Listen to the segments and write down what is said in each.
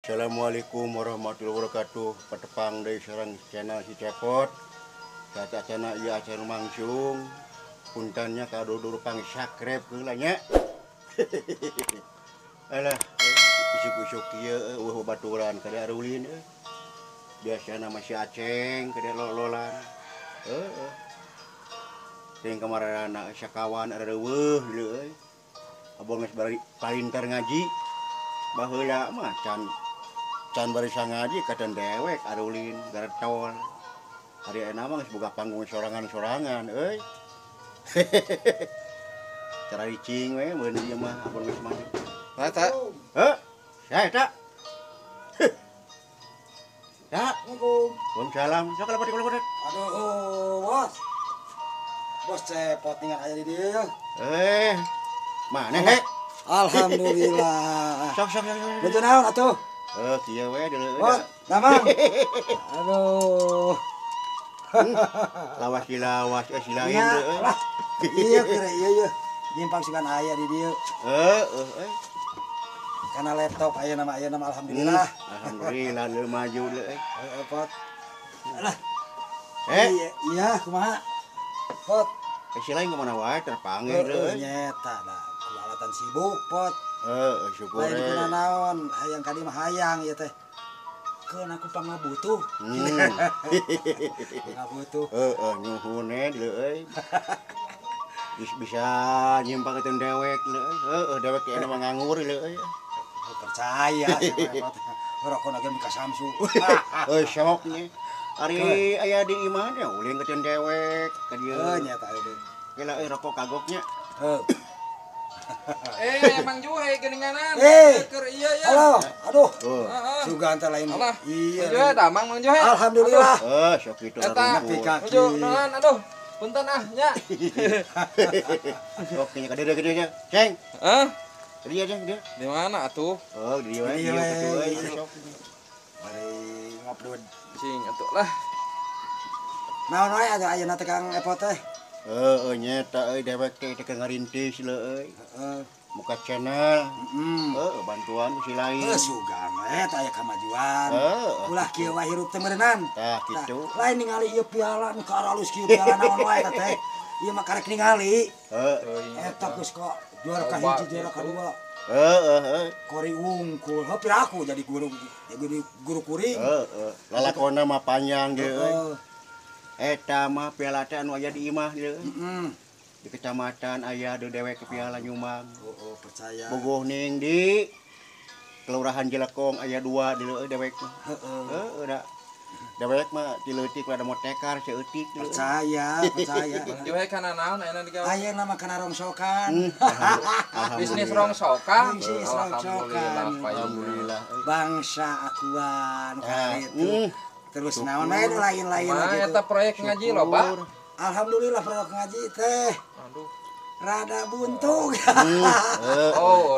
Assalamualaikum warahmatullahi wabarakatuh. Petepang dari serang channel si Cepot. Kata channel iya channel mangsung. Puntannya kado dulu pang sakrep kelanya. Alah, isuk-isuk kieu baturan kada arulin. Biasa nama si Aceng kada lololan. Ting kemarin anak sakawan ada deueuh euy. Abang geus bari palintar ngaji. Baheula mah can barisan ngaji kadang dewek arulin garetol. Hari enak mah geus boga panggung sorangan-sorangan euy. Cara ricing we mun ieu mah abang geus maju. Mata. Heuh. Sae eta? Ya. Assalamualaikum. Waalaikumsalam. Sok lepet. Aduh, bos. Bos Cepot ningan aya di dieu. Mana he? Alhamdulillah. Sok. Betul naon atuh? Kieu we deuleu. Bos, damang. Aduh. Lawas silain Ya, deui. lah. Iya kira iya. Nyimpang sugan aya di dieu. Karena laptop aya nama alhamdulillah. Alhamdulillah lu maju deui. Pot. Alah. Iya, kumaha? Pot. Silain ke mana wae terpanggil deui. Nyeta da. Kualatan sibuk, Pot. Syukur. Lain kuna naon, hayang kadi mah hayang ieu teh. Keun aku pangabutuh. Pangabutuh. Nyuhun deui. Bisa nyimpang ke dewek deui. Dewek teh mah nganggur deui. Percaya rokok lagi mika Samsu. Sok nih. Ari aya di imah teh ulin ke dewek ka dieu. Nyata euy. Gila rokok kagoknya. Mang Juhe geninganan. Keur iya ya. Halo, aduh. Sugan teh lain. Iya. Mang Juhe damang Mang Juhe. Alhamdulillah. Sok kitu Eta. Kaki. Nuhun aduh. Punten nya. Sok nya gede nya. Ceng. Dia aja dia. Di mana atuh? Dia we. Dia sok. Bari ngopdod. Cing atuh lah. Naon wae ayeuna teh Kang Epot teh? Nyeta euy dewek teh ngarintis euy. Muka channel. Bantuan si lain. Sugan we teh aya kamajuan. Ulah kieu wae hirup teh meureunnan. Tah kitu. Lain ningali ieu piala nu karalus kieu piala naon wae teh. Ieu mah karek ningali. Eta geus kok juara kahiji juara kadua. Kori wungkul. Hampir aku jadi guru kuring. Lalakonna mah panjang dia euy. Eta mah piala teh anu aya di imah dia. Di kecamatan aya de dewek ke piala nyumang. Percaya. Bogoh ning di Kelurahan Jelekong aya 2 di dewek mah. Da. Dewek mah ti leutik rada motekar seutik. Percaya. Juhe kana naon ayeuna digawe? Ayeuna mah kana rongsokan. Bisnis rongsokan. Bisnis rongsokan. Alhamdulillah. Bangsa akuan itu. Terus naon lain Nah, eta proyek ngaji loba. Alhamdulillah proyek ngaji teh. Aduh. Rada buntung.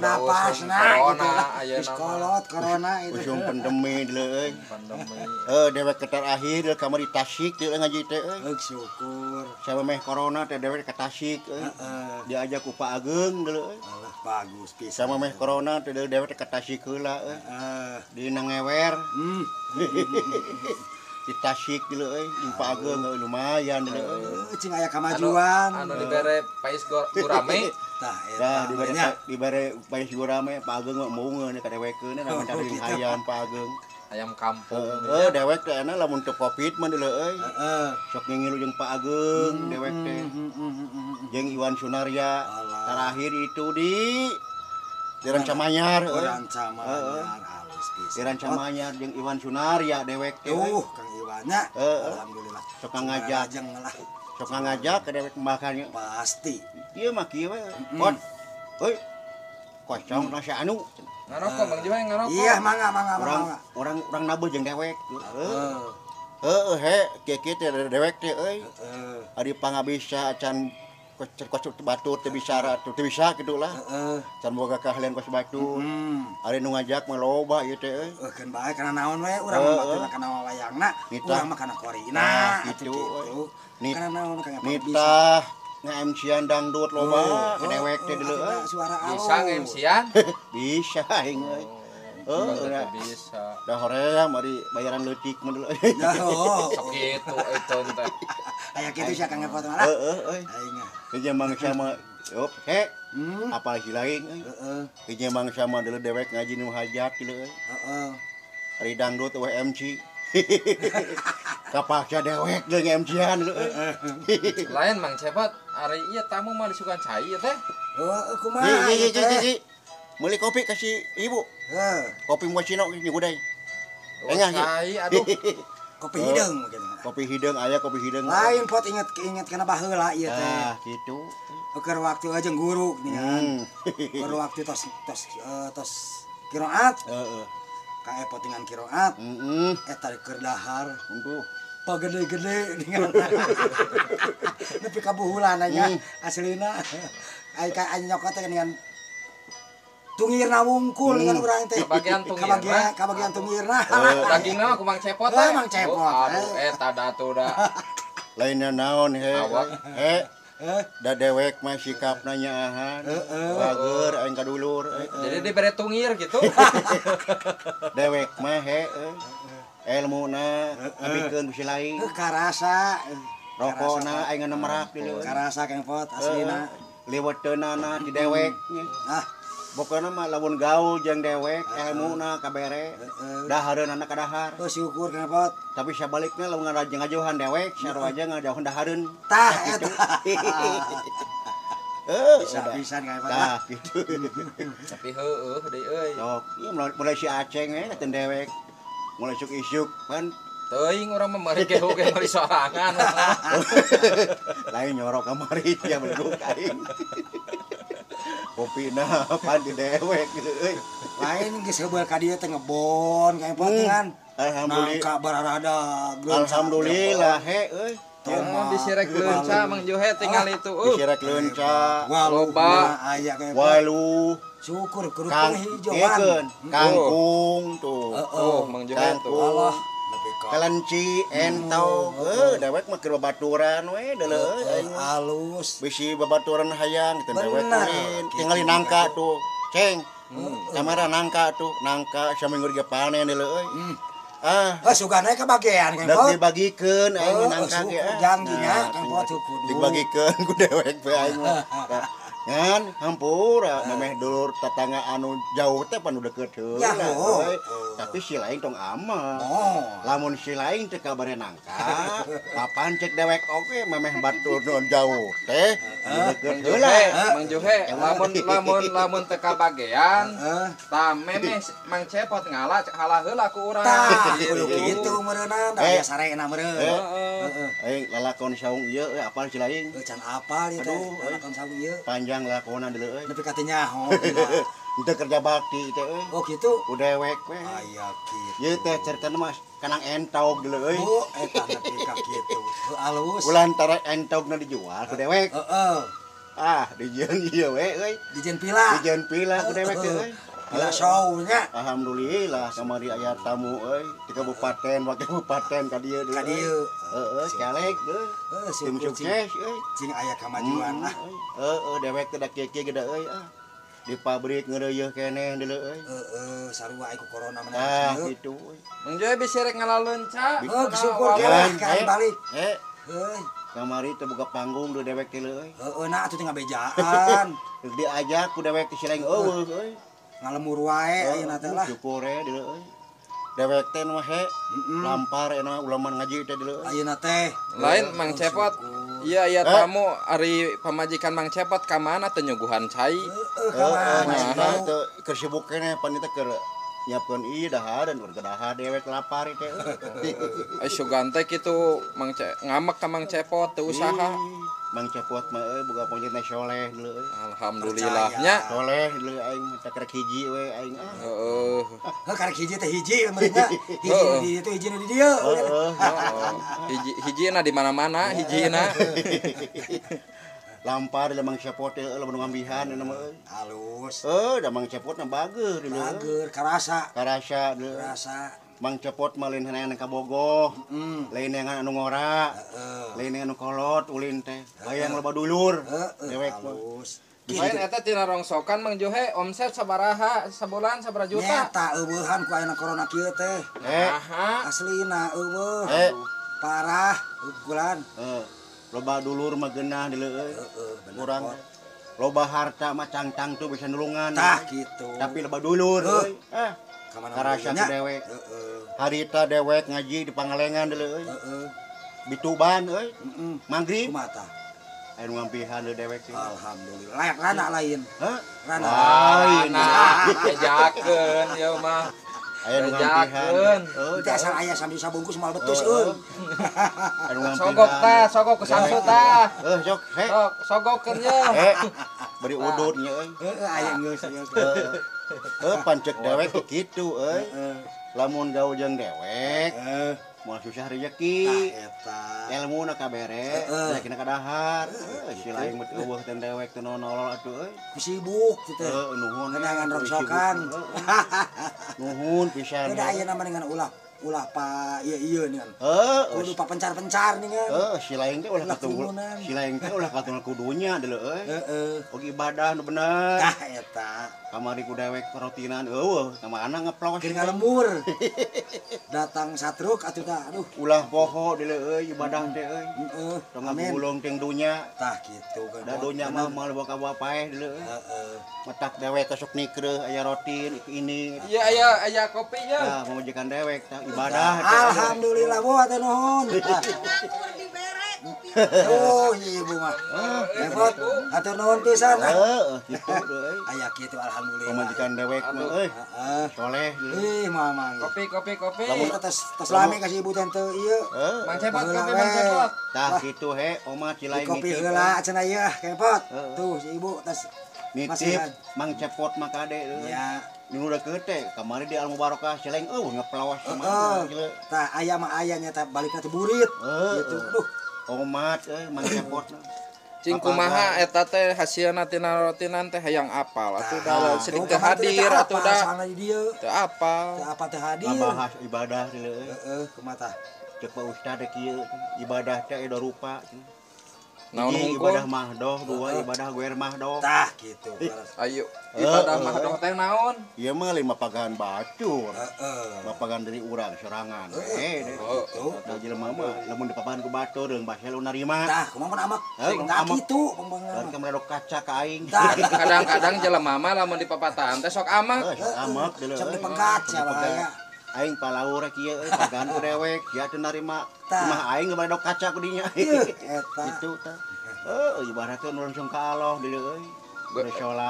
Napasna gitu lah. Iskolot corona itu. Usung pandemi deui. Pandemi. Dewek ketar akhir kamar di Tasik deui ngaji teh euy. Syukur. Sama meh corona teh dewek ke Tasik euy. Diajak ku Pak Ageng deui euy. Allah bagus pisan. Sama meh corona teh dewek ke Tasik heula euy. Di Nangewer. Di Tasik deui euy. Pak Ageng lumayan deui euy. Cing aya kamajuan. Anu dibere Pais Gurame. Tah Dah eta. dibere Pais Gurame Pak Ageng mah meungeun ka dewekeun na mencari hayam Pak Ageng. Ayam kampung. Dewek teh ana lamun teu Covid mah deuleu euy. Sok ngingilu jeung Pak Ageng dewek teh. Jeung Iwan Sunaria. Terakhir itu di Ranca Manyar euy. Ranca Manyar halus pisan. Di Ranca Manyar jeung Iwan Sunaria dewek teh. Kang Iwannya. Alhamdulillah. Sok ngajak. Sok ngajak ke dewek makannya. Pasti. Ieu mah kieu we. Pot. Euy. Kocong rasa anu. Ngarokok Mang Juhe ngarokok. Iya, mangga. Orang nabuh jeung dewek. Kieu teh dewek teh euy. Ari pangabisa acan kos batu teu bisa kitu lah. Can boga keahlian kos batu. Ari nu ngajak mah loba ieu teh euy. Keun bae kana naon we urang mah batur kana wayangna, urang mah kana korina kitu. Kana naon Kang Nitah nge-MC-an dangdut loba, dewek teh deuleu. Suara Bisa nge-MC-an? Bisa aing euy. Sudah bisa. Da hoream ari bayaran leutik mah deuleu. Ya oh. Sok kitu itu teh. Aya kitu sia Kang Epot mah. Euy. Aing. Hiji mangsa mah yop he apa lagi lain euy. Heeh. Hiji mangsa mah deuleu dewek ngaji nu hajat kieu euy. Heeh. Ari dangdut WMC. Kapaknya dewek jeung MC-an deuleu euy. Lain Mang Cepot, ari ieu tamu mah disukan cai ya teh. Oh, kumaha? Ji. Meuli kopi kasih ibu. Heuh. Kopi mochino ge gudai. Oh, cai aduh. Kopi hideung gitu. Kopi hideung aya kopi hideung. Lain pot inget kana baheula ieu teh. Ah, kitu. Keur waktu aja guru dengan. Keur waktu tos qiraat. Heeh. Kang Epot dengan qiraat. Heeh. Eta keur dahar. Untuk Pagede-gede dengan. Nepi ka buhulan nya aslina. Ai ka nyokot teh dengan tungirna wungkul dengan urang teh. Bagian tungirna. Ka bagian tungirna. Dagingna ku Mang Cepot teh. Mang Cepot. Aduh eta datu da. lainnya naon he. Awak. Da dewek mah sikapna nyaahan. Bager aing kadulur. Jadi dibere tungir gitu. Dewek mah he. Ilmuna abikeun bisi lain. Karasa. Rokona aing nemerak di leuweung. Karasa Kang Epot aslina. Liweuteunana di dewek. Ah, Pokona mah lamun gaul jeung dewek ilmuna kabere. Dahareunana ka dahar. oh syukur Kang Epot. Tapi sabaliknya lamun ngajohan dewek sarua aja ngajohan dahareun. Tah eta. Bisa Kang Epot. Tah gitu. Tapi heueuh deui euy. Sok, ieu mulai si Aceng we teu dewek. Mulai isuk-isuk kan Teuing urang mah mari kehu ge mari sorangan. lain nyorok kamari ya beleguk aing. Kopina pan di dewek gitu euy. Lain geus heubeul ka dieu teh ngebon Kang Epot dengan. Alhamdulillah. Nangka bararada. Alhamdulillah he euy. Tong disirek leunca Mang Juhe tinggal itu. Disirek leunca, Loba. Aya Kang Epot. walu, Syukur kerupuk kang hijauan. kangkung tuh. Oh, Mang Juhe tuh. Kangkung. Allah lebih ka Kelenci, entau, dewek mah keur babaturan we deuleu aing. halus. Bisi babaturan hayang teu dewek Bener. ulin. Tingali nangka tuh, ceng. Kamera nangka tuh, nangka saminggu ge panen deuleu euy. Ah, Sugana kebagian Kang dak Epot. dibagikeun aing nangka ge. Janjinya Kang Epot kudu. Dibagikeun ku dewek we aing mah. Ngan hampura memeh dulur tetangga anu jauh teh pan udah deukeut heula. Ya, oh. Tapi si lain tong aman. Oh. Lamun si lain teh kabare nangka, papan cek dewek oge memeh batur non jauh teh udah deukeut heula. Mang Juhe, lamun teu kabagean, tah memeh Mang Cepot ngalah cek halah heula ku urang. Tah, kudu kitu meureunna, da aya sarena meureun. Aing lalakon saung ieu apal si lain. Can apal ieu teh, Aduh, lakon sawu ieu. Panjang lakona deuleu euy. Nepi ka teh nyaho. Teu kerja bakti teh euy. Oh kitu. Ku dewek we. Aya kitu. Ieu teh ceritana mah kanang entog deuleu euy. Oh, eta nepi ka kitu. Halus. Ulantara entogna dijual ku dewek. Heeh. Ah, dijieun ieu we euy. Dijen pila. Dijieun pila ku dewek teh euy. Pila saunya. Alhamdulillah kamari aya tamu euy di kabupaten wakil kabupaten ka dieu Ka dieu. Heeh, calek euy. Tim Syukur sukses euy. cing aya kamajuan lah. Heeh, dewek teh da kieu-kieu gede euy ah. Di pabrik ngeureueuh keneh deuleu euy. Sarua aya ku corona Ah, menang. gitu euy. Mang Juhe bisa rek ngalah leunca. Syukur Jalan, kan balik. Heuh, kamari teh boga panggung do dewek teh euy. Nah atuh teh ngabejaan. Diajak ku dewek teh sileng eueuh euy. Ngalemur wae ayeuna teh lah. Syukur we deuleu euy. Dewek teh mah he lampar enak ulaman ngaji teh deuleu euy. Ayeuna teh Lain Mang Cepot. Iya tamu ari pamajikan Mang Cepot ka mana teu nyuguhan cai. Nah, teu keur sibuk keneh pan teh keur nyiapkeun ieu dahar dan bergedaha dewek lapar teh. Sugan teh kitu ngamek ka Mang Cepot teu usaha. Mang Cepot mah euy boga panjenengan soleh deuleu euy. Alhamdulillahnya. Soleh deuleu aing teh kerek hiji we aing ah. Heeh. karek hiji teh hiji mereka. Hiji di dieu teh hiji di dieu. Hijina di mana-mana hijina. Lampar da Mang Cepot teh lamun ngambihan eta mah euy. Halus. Da Mang Cepot na bager deuleu. Bager karasa. Karasa deuleu. Karasa. Mang Cepot mah lain hanana kabogoh. Lain yang anu ngora. Lain anu kolot ulin teh. Bayang loba dulur. Dewek mah. Halus. Lain eta tina rongsokan Mang Johe omset sabaraha sabulan sabaraha juta. Eta eueuhan ku ayeuna corona kieu teh. Aslina eueuh. Parah ukuran. Loba dulur mah geunah dileui. Urang loba harta mah cangcang tuh bisa nulungan. Tah kitu. Tapi loba dulur euy. Karasa ku dewek. Harita dewek ngaji di Pangalengan dileui. Bituban euy. Maghrib. Kumaha anu ngampihan deui dewek teh. Alhamdulillah. Layak rana lain. Rana. Lain. Ejakeun ieu mah. Aya nu ngampihan. Teh asal aya sambil sabungkus moal betus euy. Anu ngampihan. Sogok tah, sogok ke Samsu tah. Sok, he. Sogokeun ye. Beri udut nya euy. Aya geus ieu. Pancek dewek kitu euy. Lamun gaul jeung dewek, moal susah rezeki. Ilmuna kabere, rezekinya kadahar. Si lain mah eueuh teh dewek teh nolol atuh euy. Sibuk kitu. Nuhun. Kenangan rongsokan. Nuhun pisan. Udah aya nama dengan ulah pa ieu nih kan. Kudu pa pencar-pencar nih kan. Si lain teh ulah katunggul. Si lain teh ulah katunggul kudunya deuleu euy. Oge ibadah nu bener. Tah eta. Kamari ku dewek perotinan eueuh, sama anak ngeplos. Keur ngalembur. Datang satruk atuh tah aduh. Ulah poho deuleu euy ibadah teh euy. Tong ngagulung teh dunya. Tah kitu kan. Da dunya mah moal boga bapaeh deuleu euy. Matak dewek sok nikreuh aya roti ini. Iya aya kopinya. Nah, majikan dewek tah ibadah. Alhamdulillah bu atuh nuhun. Oh ibu mah. Repot. Atur nuhun pisan. Kitu euy. Aya kitu alhamdulillah. Majikan dewek mah euy. Soleh. Mamang. Kopi. Lamun tes lame kasih ibu tante ieu. Mang Cepot kopi Mang Cepot. Tah kitu he, oma Cilaing kopi heula cenah ieu, kepot. Tuh si ibu tes nitip Mang Cepot mah kade euy. Ya. Nu udah keute kamari di Al Mubarakah Cilaing ngepelawas sama. Tah aya mah ayanya teh balikna teh burit. Gitu. Duh. Omat Mang Cepot. Cing kumaha eta teh hasilna tina rotinan teh hayang apal atuh da sedih teh hadir atuh da. Teu apal. Teu apa teh hadir. Ngabahas ibadah deuleu. Kumaha tah? Cek Pak Ustad kieu ibadah teh eda rupa. Naon ibadah mahdoh, dua ibadah guer mahdoh. Tah kitu. Ayo ibadah mahdoh teh naon? Ieu mah 5 pagahan bacur. 5 pagahan dari urang sorangan. Da jelema mah lamun dipapahan ku batur deung basel narima. Tah, kumaha mun amak? Tah kitu pembangunan. Dari kamera kaca ka aing. Kadang-kadang jelema mah lamun di papatahan teh sok amak. Amak deuleu. Sok dipegat sia bahaya. Aing palaur kieu pagahan ku dewek, sia teu narima. Kumaha aing kamera kaca ku dinya. Eta. Kitu tah. Ibadah teh nu langsung ka Allah deuleu euy.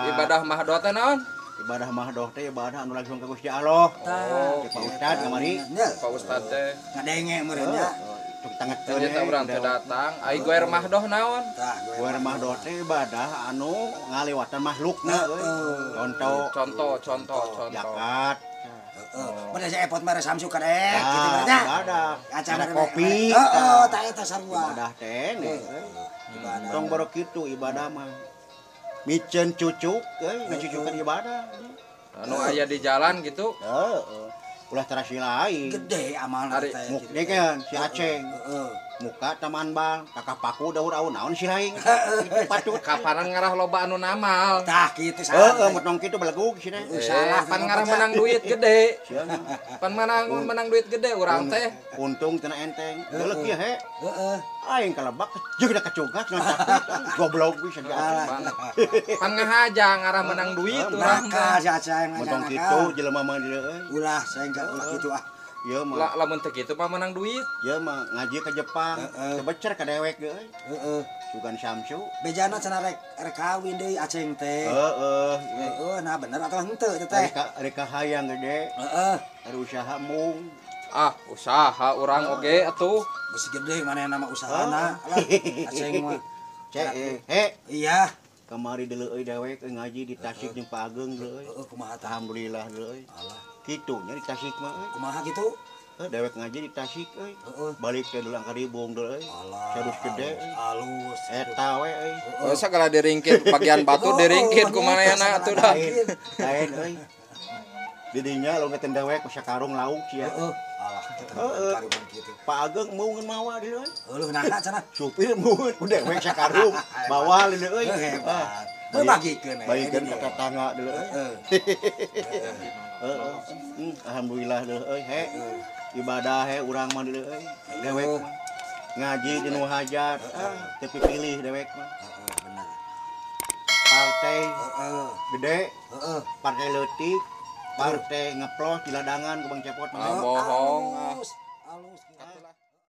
Ibadah mahdoh teh naon? Ibadah mahdoh teh ibadah anu langsung ka Gusti Allah. Cek Pak Ustad kamari. Pak Ustad teh ngadenge meureun nya. Cuk tangetkeun teh urang teh datang. Ai guer mahdoh naon? Tah, guer mahdoh teh ibadah anu ngaliwatan makhlukna euy. Contoh. Zakat. Bener saya epot mere Samsu kadek gitu berarti. Ada kopi. Tah eta sarua. Ibadah teh ibadah. Tong baru kitu ibadah mah. Micen cucuk euy, ngacucukeun ibadah. Anu aya di jalan gitu. Ulah terasi lain. Gede amalna teh. Mukde kan si Aceng. Muka taman bal, kakak paku daur-daur naon si lain. Patut kapanan ngarah loba anu namal. Tah kitu salah. Metong kitu belegug cenah. Salah pan ngarah menang duit gede. Pan menang duit gede urang teh. Untung cenah enteng. Deuleuh kieu he. Aing kalebak jeung da kacugat ngacak. Goblok bisa dia. Pan ngahaja ngarah menang duit urang teh. Si Aceng metong kitu jelema mah dieu euy. Ulah saya enggak ulah kitu ah. Ieu mah lamun teh kitu mah menang duit. Ieu mah ngaji ka Jepang, tebecer ka dewek euy. Sugan Samsu. Bejana cenah rek kawin deui Aceng teh. Nah bener atau henteu teh. Rek hayang gede. Ada usaha mung. Usaha urang oge atuh. Geus gede mana nama usahana. Aceng mah. Cek Iya. Kamari deuleu euy dewek ngaji di Tasik jeung Pak Ageng deuleu euy. Kumaha tah? Alhamdulillah deuleu euy. Kitu nya di Tasik mah euy. Kumaha kitu? Dewek ngaji di Tasik euy. Balik teh dulang ka Ribung deuleu euy. Sadus gede. Alus. Eta we euy. Sagala diringkit bagian batu diringkit kumanehna atuh dah. Lain euy. Didinya lo ngeten dewek ku sakarung lauk sia. Pak Ageng mungeun mawa deuleu euy. Heuh naha cenah. Supir mungeun ku dewek sakarung bawa deuleu euy. Bagikeun bagikeun ka tetangga deuleu alhamdulillah deuleu euy he ibadah he urang mah deuleu euy dewek mah ngaji di nu hajat teu pilih dewek mah bener partai gede partai leutik partai ngeplos di ladangan ku Bang Cepot bohong alus